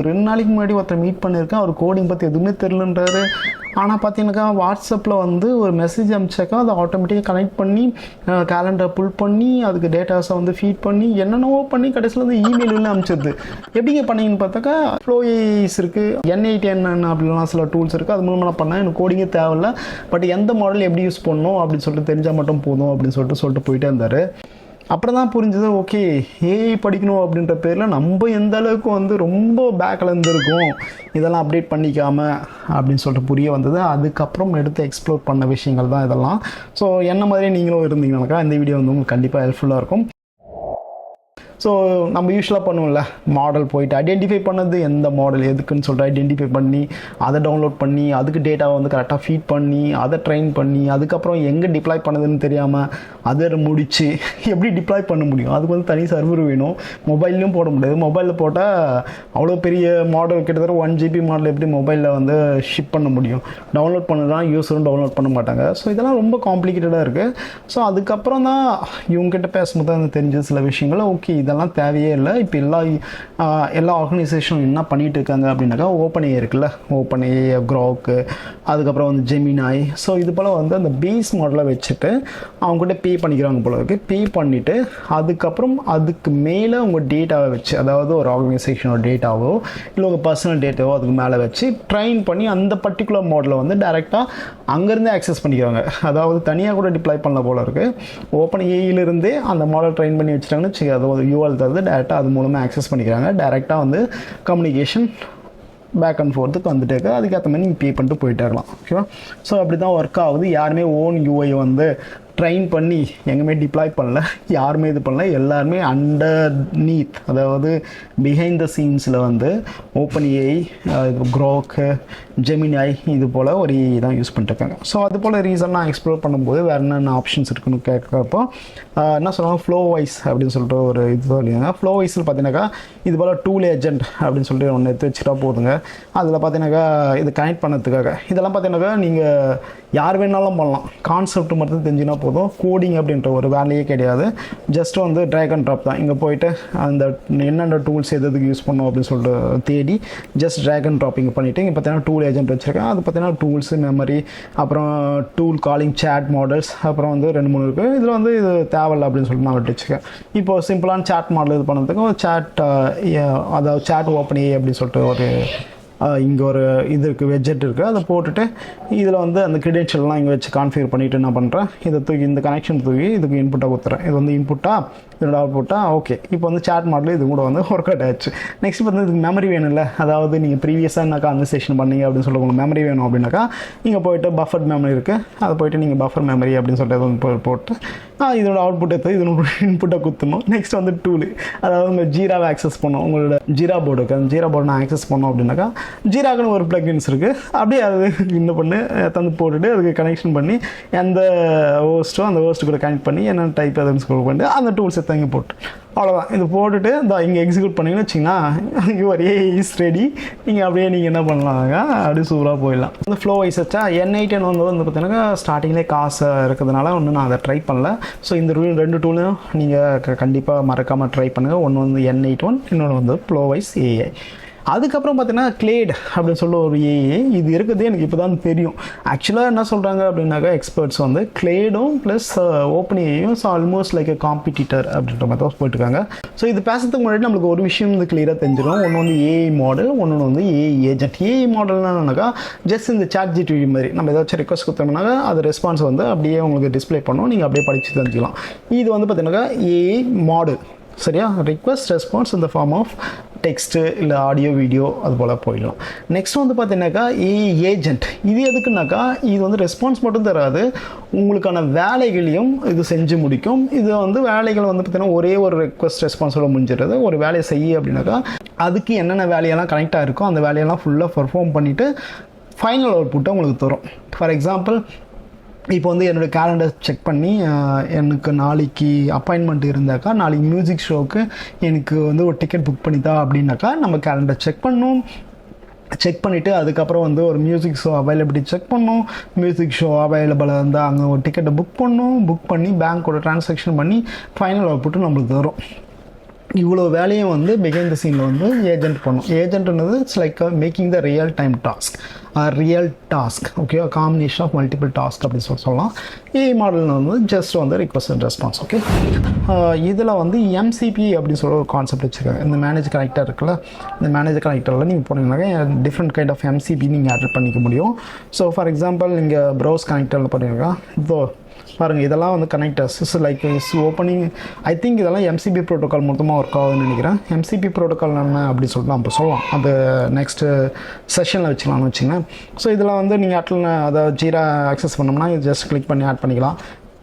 2 நாளைக்கு முன்னாடி ஒருத்தர் மீட் பண்ணியிருக்கேன், அவர் கோடிங் பற்றி எதுவுமே தெரிலன்றாரு. ஆனால் பார்த்தீங்கன்னாக்கா வாட்ஸ்அப்பில் வந்து ஒரு மெசேஜ் அனுப்பிச்சாக்கா அதை ஆட்டோமேட்டிக்காக கனெக்ட் பண்ணி கேலண்டரை புல் பண்ணி அதுக்கு டேட்டாஸை வந்து ஃபீட் பண்ணி என்னென்னவோ பண்ணி கடைசியில் வந்து இமெயில் அனுப்பிச்சிடுது. எப்படிங்க பண்ணீங்கன்னு பார்த்தாக்கா ஃப்ளோஸ் இருக்குது, N8N அப்படிலாம் சில டூல்ஸ் இருக்குது, அது மூலமாக நான் பண்ணேன். எனக்கு கோடிங்கே தேவையில்ல, பட் எந்த மாடல் எப்படி யூஸ் பண்ணணும் அப்படின்னு சொல்லிட்டு தெரிஞ்சால் மட்டும் போதும் அப்படின்னு சொல்லிட்டு போயிட்டே இருந்தார். அப்புறம் தான் புரிஞ்சது, ஓகே ஏஐ படிக்கணும் அப்படின்ற பேரில் நம்ம எந்த அளவுக்கு வந்து ரொம்ப பேக்கில் இருந்துருக்கோம் இதெல்லாம் அப்டேட் பண்ணிக்காமல் அப்படின்னு சொல்லிட்டு புரிய வந்தது. அதுக்கப்புறம் எடுத்து எக்ஸ்ப்ளோர் பண்ண விஷயங்கள் தான் இதெல்லாம். ஸோ என்ன மாதிரியே நீங்களும் இருந்தீங்கன்னாக்கா இந்த வீடியோ வந்து உங்களுக்கு கண்டிப்பாக ஹெல்ப்ஃபுல்லாக இருக்கும். ஸோ நம்ம யூஸ்வலாக பண்ணுவோம்ல, மாடல் போயிட்டு ஐடென்டிஃபை பண்ணது எந்த மாடல் எதுக்குன்னு சொல்லிட்டு ஐடென்டிஃபை பண்ணி அதை டவுன்லோட் பண்ணி அதுக்கு டேட்டாவை வந்து கரெக்டாக ஃபீட் பண்ணி அதை ட்ரெயின் பண்ணி அதுக்கப்புறம் எங்கே டிப்ளாய் பண்ணுதுன்னு தெரியாமல் அதை முடித்து எப்படி டிப்ளாய் பண்ண முடியும், அதுக்கு வந்து தனி சர்வர் வேணும். மொபைல்லையும் போட முடியாது. மொபைலில் போட்டால் அவ்வளோ பெரிய மாடல் கிட்டத்தட்ட 1 GB மாடல் எப்படி மொபைலில் வந்து ஷிப் பண்ண முடியும்? டவுன்லோட் பண்ணதான் யூஸரும் டவுன்லோட் பண்ண மாட்டாங்க. ஸோ இதெல்லாம் ரொம்ப காம்ப்ளிகேட்டடாக இருக்குது. ஸோ அதுக்கப்புறம் தான் இவங்ககிட்ட பேசும்போது தான் தெரிஞ்ச சில விஷயங்கள், ஓகே இதெல்லாம் தேவையே இல்லை. இப்போ எல்லா ஆர்கனைசேஷனும் என்ன பண்ணிகிட்டு இருக்காங்க அப்படின்னாக்கா ஓப்பன் ஏஐ இருக்குல்ல, ஓப்பன் ஏஐ, க்ராக், அதுக்கப்புறம் வந்து ஜெமினாய். ஸோ இது போல் வந்து அந்த பேஸ் மாடலை வச்சுட்டு அவங்ககிட்ட பே பண்ணிக்கிறாங்க போல இருக்குது. பே பண்ணிவிட்டு அதுக்கப்புறம் அதுக்கு மேலே உங்கள் டேட்டாவை வச்சு, அதாவது ஒரு ஆர்கனைசேஷனோட டேட்டாவோ இல்லை உங்கள் பர்சனல் டேட்டாவோ அதுக்கு மேலே வச்சு ட்ரைன் பண்ணி அந்த பர்டிகுலர் மாடலை வந்து டைரெக்டாக அங்கேருந்தே ஆக்சஸ் பண்ணிக்கிறாங்க. அதாவது தனியாக கூட டிப்ளாய் பண்ணல போல இருக்குது. ஓப்பன் ஏஐலேருந்தே அந்த மாடல் ட்ரைன் பண்ணி வச்சுட்டாங்கன்னு வச்சு, அது ஒரு யூஆர்எல் தருது, டேரெக்டாக அது மூலமாக ஆக்சஸ் பண்ணிக்கிறாங்க. டேரெக்டாக வந்து கம்யூனிகேஷன் பேக் அண்ட் ஃபோர்த்துக்கு வந்துட்டு இருக்கு. அதுக்கேற்ற மாதிரி நீங்கள் பே பண்ணிட்டு போயிட்டே இருக்கலாம். ஓகேவா? ஸோ அப்படி தான் ஒர்க் ஆகுது. யாருமே ஓன் யூஐ வந்து ட்ரைன் பண்ணி எங்கேயுமே டிப்ளாய் பண்ணல, யாருமே இது பண்ணல. எல்லாருமே அண்டர்நீத், அதாவது பிஹைண்ட் த சீன்ஸில் வந்து ஓப்பன் ஏஐ, க்ராக்கு, ஜெமினாய் இது போல் ஒரு ஏஐ தான் யூஸ் பண்ணிட்டுருக்காங்க. ஸோ அது போல் ரீசன் நான் எக்ஸ்ப்ளோர் பண்ணும்போது வேறு என்னென்ன ஆப்ஷன்ஸ் இருக்குன்னு கேட்குறப்போ என்ன சொல்லுவாங்க, ஃப்ளோவைஸ் அப்படின்னு சொல்லிட்டு ஒரு இது சொல்லியிருந்தாங்க. ஃப்ளோவைஸில் பார்த்தீங்கன்னாக்கா இது போல் டூல் ஏஜென்ட் அப்படின்னு சொல்லிட்டு ஒன்று எடுத்து வச்சுட்டா போதுங்க. அதில் பார்த்தீங்கன்னாக்கா இது கனெக்ட் பண்ணதுக்காக இதெல்லாம் பார்த்தீங்கன்னாக்கா நீங்கள் யார் வேணாலும் பண்ணலாம். கான்செப்ட் மட்டும் தெரிஞ்சுன்னா போதும். கோடிங் அப்படின்ற ஒரு வேலையே கிடையாது. ஜஸ்ட் வந்து ட்ராக் அண்ட் ட்ராப் தான். இங்கே போயிட்டு அந்த என்னென்ன டூல்ஸ் எதுக்கு யூஸ் பண்ணோம் அப்படின்னு சொல்லிட்டு தேடி ஜஸ்ட் ட்ராக் அண்ட் ட்ராப்பிங் பண்ணிவிட்டு இங்கே பார்த்தீங்கன்னா டூல் ஏஜென்ட் வச்சுருக்கேன். அது பார்த்தீங்கன்னா டூல்ஸ், மெமரி, அப்புறம் டூல் காலிங், சேட் மாடல்ஸ், அப்புறம் வந்து 2-3 இருக்குது. இதில் வந்து இது தேவையில்லை அப்படின்னு சொல்லிட்டு நான் வச்சுருக்கேன். இப்போ சிம்பிளான சேட் மாடல் இது பண்ணதுக்கு சேட், அதாவது சேட் ஓப்பன் ஏஐ அப்படின்னு சொல்லிட்டு ஒரு இங்கே ஒரு இது இருக்குது, வெட்ஜெட் இருக்குது. அதை போட்டுட்டு இதில் வந்து அந்த க்ரெடென்ஷியல்லாம் இங்கே வச்சு கான்ஃபிகர் பண்ணிவிட்டு என்ன பண்ணுறேன், இதை தூக்கி இந்த கனெக்ஷன் தூக்கி இதுக்கு இன்புட்டாக கொடுத்துறேன். இது வந்து இன்புட்டாக இதோட அவுட்புட்டாக ஓகே. இப்போ வந்து சேட் மாடல் இது கூட வந்து ஒர்க் அவுட் ஆச்சு. நெக்ஸ்ட் வந்து இதுக்கு மெமரி வேணும்ல, அதாவது நீங்கள் ப்ரீவியஸாக என்ன கான்வர்சேஷன் பண்ணீங்க அப்படின்னு சொல்லிட்டு உங்களுக்கு மெமரி வேணும் அப்படின்னாக்கா நீங்கள் போய்ட்டு பஃபர் மெமரி இருக்குது, அதை போய்ட்டு நீங்கள் பஃபர் மெமரி அப்படின்னு சொல்லிட்டு வந்து போட்டு இதோட அவுட்புட் எடுத்து இதோட இன்புட்டை குத்தணும். நெக்ஸ்ட் வந்து டூலு, அதாவது உங்கள் ஜீராவை ஆக்சஸ் பண்ணணும். உங்களோட ஜீரா போர்டு இருக்குது, அந்த ஜீரா போர்டு நான் ஆக்சஸ் பண்ணோம் அப்படின்னாக்கா ஜீராக்குன்னு ஒரு ப்ளக்இன்ஸ் இருக்குது. அப்படியே அது இன்னும் பண்ணி தந்து போட்டுட்டு அதுக்கு கனெக்ஷன் பண்ணி எந்த ஹோஸ்ட்டோ அந்த ஹோஸ்ட்டு கூட கனெக்ட் பண்ணி என்னென்ன டைப் அதுன்னு ஸ்க்ரோல் பண்ணிட்டு அந்த டூல்ஸ் எடுத்து இங்கே போட்டு அவ்வளோதான். இது போட்டுட்டு இங்கே எக்ஸிக்யூட் பண்ணிங்கன்னு வச்சிங்கன்னா யுவர் ஏஐ இஸ் ரெடி. நீங்கள் அப்படியே நீங்கள் என்ன பண்ணலாங்க, அப்படியே சூப்பராக போயிடலாம். இந்த ஃப்ளோ வைஸ் வச்சா N8N வந்து பார்த்தீங்கன்னா ஸ்டார்டிங்லேயே காசு இருக்கிறதுனால ஒன்றும் நான் அதை ட்ரை பண்ணல. ஸோ இந்த 2 டூலையும் நீங்கள் கண்டிப்பாக மறக்காமல் ட்ரை பண்ணுங்கள். ஒன்று வந்து N8N, இன்னொன்று வந்து ஃப்ளோ வைஸ் ஏஐ. அதுக்கப்புறம் பார்த்தீங்கன்னா கிளேட் அப்படின்னு சொல்ல ஒரு ஏஐ இது இருக்குது. எனக்கு இப்போ தான் தெரியும். ஆக்சுவலாக என்ன சொல்கிறாங்க அப்படின்னாக்கா எக்ஸ்பர்ட்ஸ் வந்து கிளேடும் ப்ளஸ் ஓப்பன் ஏஐயும் ஆல்மோஸ்ட் லைக் எ காம்படிட்டர் அப்படின்ற மாதிரி தான் போயிட்டுருக்காங்க. ஸோ இது பேசுறதுக்கு முன்னாடி நம்மளுக்கு ஒரு விஷயம் வந்து கிளியராக தெரிஞ்சிடும். ஒன்று வந்து ஏஐ மாடல், ஒன்று வந்து ஏஐ ஏஜென்ட். ஏஐ மாடல்னாக்கா ஜஸ்ட் இந்த ChatGPT மாதிரி நம்ம ஏதாச்சும் ரெக்வஸ்ட் கொடுத்தோம்னாக்கா அது ரெஸ்பான்ஸ் வந்து அப்படியே உங்களுக்கு டிஸ்பிளே பண்ணோம், நீங்கள் அப்படியே படித்து தெரிஞ்சுக்கலாம். இது வந்து பார்த்தீங்கன்னாக்கா ஏஐ மாடல், சரியா? ரிக்வெஸ்ட் ரெஸ்பான்ஸ் இந்த ஃபார்ம் ஆஃப் டெக்ஸ்ட்டு இல்லை ஆடியோ வீடியோ அது போல் போயிடலாம். நெக்ஸ்ட் வந்து பார்த்தீங்கன்னாக்கா ஏஐ ஏஜென்ட். இது எதுக்குன்னாக்கா இது வந்து ரெஸ்பான்ஸ் மட்டும் தராது, உங்களுக்கான வேலைகளையும் இது செஞ்சு முடிக்கும். இது வந்து வேலைகள் வந்து பார்த்தீங்கன்னா ஒரே ஒரு ரெக்வெஸ்ட் ரெஸ்பான்ஸோட முடிஞ்சிடுறது. ஒரு வேலையை செய்ய அப்படின்னாக்கா அதுக்கு என்னென்ன வேலையெல்லாம் கனெக்டாக இருக்கோ அந்த வேலையெல்லாம் ஃபுல்லாக பர்ஃபார்ம் பண்ணிவிட்டு ஃபைனல் அவுட்புட்டை உங்களுக்கு தரும். ஃபார் எக்ஸாம்பிள் இப்போ வந்து என்னோடய கேலண்டர் செக் பண்ணி எனக்கு நாளைக்கு அப்பாயின்மெண்ட் இருந்தாக்கா நாளைக்கு மியூசிக் ஷோவுக்கு எனக்கு வந்து ஒரு டிக்கெட் புக் பண்ணித்தா அப்படின்னாக்கா நம்ம கேலண்டர் செக் பண்ணணும். செக் பண்ணிவிட்டு அதுக்கப்புறம் வந்து ஒரு மியூசிக் ஷோ அவைலபிலிட்டி செக் பண்ணணும். மியூசிக் ஷோ அவைலபிளாக இருந்தால் அங்கே ஒரு டிக்கெட்டை புக் பண்ணணும். புக் பண்ணி பேங்க்கோட ட்ரான்சாக்ஷன் பண்ணி ஃபைனல் அவுட்புட்டு நம்மளுக்கு தரும். இவ்வளோ வேலையும் வந்து பிஹைண்ட் த சீனில் வந்து ஏஜென்ட் பண்ணும். ஏஜென்ட்ன்றது it's like making the real time task okay, combination of multiple task அப்படின்னு சொல்லலாம். ஏஐ மாடல் வந்து ஜஸ்ட் வந்து ரிக்வஸ்ட் அண்ட் ரெஸ்பான்ஸ். ஓகே, இதில் வந்து எம்சிபி அப்படின்னு சொல்ல ஒரு கான்செப்ட் வச்சுருக்காங்க. இந்த மேனேஜ் கனெக்டர் இருக்குல்ல, இந்த மேனேஜ் கனெக்டரில் நீங்கள் போனீங்கன்னாக்கா டிஃப்ரெண்ட் கைண்ட் ஆஃப் எம்சிபி நீங்கள் ஆட் பண்ணிக்க முடியும். ஸோ ஃபார் எக்ஸாம்பிள் நீங்கள் ப்ரௌஸ் கனெக்டரில் போனீங்கன்னா இதோ பாருங்கள், இதெல்லாம் வந்து connectors like opening. I think இதெல்லாம் எம்சிபி ப்ரோட்டோக்கால் மொத்தமாக ஒர்க் ஆகுதுன்னு நினைக்கிறேன். எம்சிபி ப்ரோட்டோக்கால் என்ன அப்படின்னு சொல்லிட்டு நம்ம சொல்லலாம், அது நெக்ஸ்ட்டு செஷனில் வச்சுக்கலாம்னு வச்சுங்க. ஸோ இதில் வந்து நீங்கள் அதை ஜீரா ஆக்சஸ் பண்ணோம்னா இது ஜஸ்ட் கிளிக் பண்ணி ஆட் பண்ணிக்கலாம்.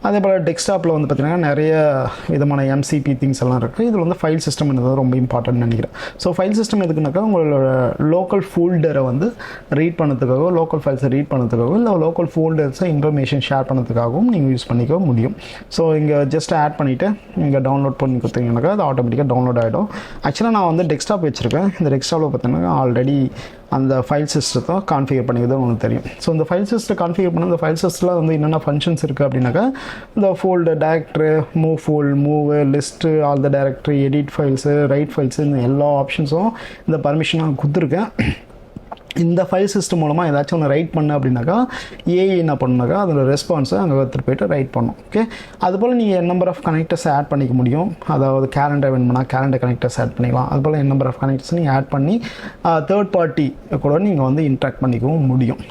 அதே போல் டெஸ்க்டாப்பில் வந்து பார்த்திங்கன்னா நிறைய விதமான எம்சிபி திங்ஸ் எல்லாம் இருக்குது. இதில் வந்து ஃபைல் சிஸ்டம் என்னது ரொம்ப இம்பார்ட்டன்ட் நினைக்கிறேன். ஸோ ஃபைல் சிஸ்டம் எதுக்குனாக்கா உங்களோட லோக்கல் ஃபோல்டரை வந்து ரீட் பண்ணதுக்காகவோ, லோக்கல் ஃபைல்ஸை ரீட் பண்ணதுக்காகவோ, இல்லை லோக்கல் ஃபோல்டர்ஸை இன்ஃபர்மேஷன் ஷேர் பண்ணதுக்காகவும் நீங்கள் யூஸ் பண்ணிக்க முடியும். ஸோ இங்கே ஜஸ்ட் ஆட் பண்ணிவிட்டு இங்கே டவுன்லோட் பண்ணி கொடுத்தீங்கன்னாக்கா அது ஆட்டோமேட்டிக்காக டவுன்லோட் ஆகிடும். ஆக்சுவலாக நான் வந்து டெஸ்க்டாப் வச்சுருக்கேன். இந்த டெஸ்க்டாப்பில் பார்த்தீங்கன்னா ஆல்ரெடி அந்த ஃபைல் சிஸ்டத்தை கான்ஃபிகர் பண்ணிக்கிறது உங்களுக்கு தெரியும். ஸோ இந்த ஃபைல் சிஸ்டம் கான்ஃபிகர் பண்ண இந்த ஃபைல் சிஸ்டத்தில் வந்து என்னென்ன ஃபங்க்ஷன்ஸ் இருக்குது அப்படின்னாக்கா இந்த folder, director, move, list, all the directory, edit files, right files, இந்த எல்லா ஆப்ஷன்ஸும் இந்த பர்மிஷனாக கொடுத்துருக்கேன். இந்த ஃபைல் சிஸ்டம் மூலமாக ஏதாச்சும் ஒன்று ரைட் பண்ண அப்படின்னாக்கா ஏஐ என்ன பண்ணுனாக்கா அதோட ரெஸ்பான்ஸை அங்கே எடுத்துகிட்டு போய்ட்டு ரைட் பண்ணும். ஓகே, அதுபோல் நீங்கள் நம்பர் ஆஃப் கனெக்டர்ஸ் ஆட் பண்ணிக்க முடியும். அதாவது கேலண்டர் வேணும்னா கேலண்டர் கனெக்டர்ஸ் ஆட் பண்ணிக்கலாம். அதுபோல் நம்பர் ஆஃப் கனெக்டர்ஸ் நீங்கள் ஆட் பண்ணி தேர்ட் பார்ட்டி கூட நீங்கள் வந்து இன்ட்ராக்ட் பண்ணிக்கவும் முடியும்.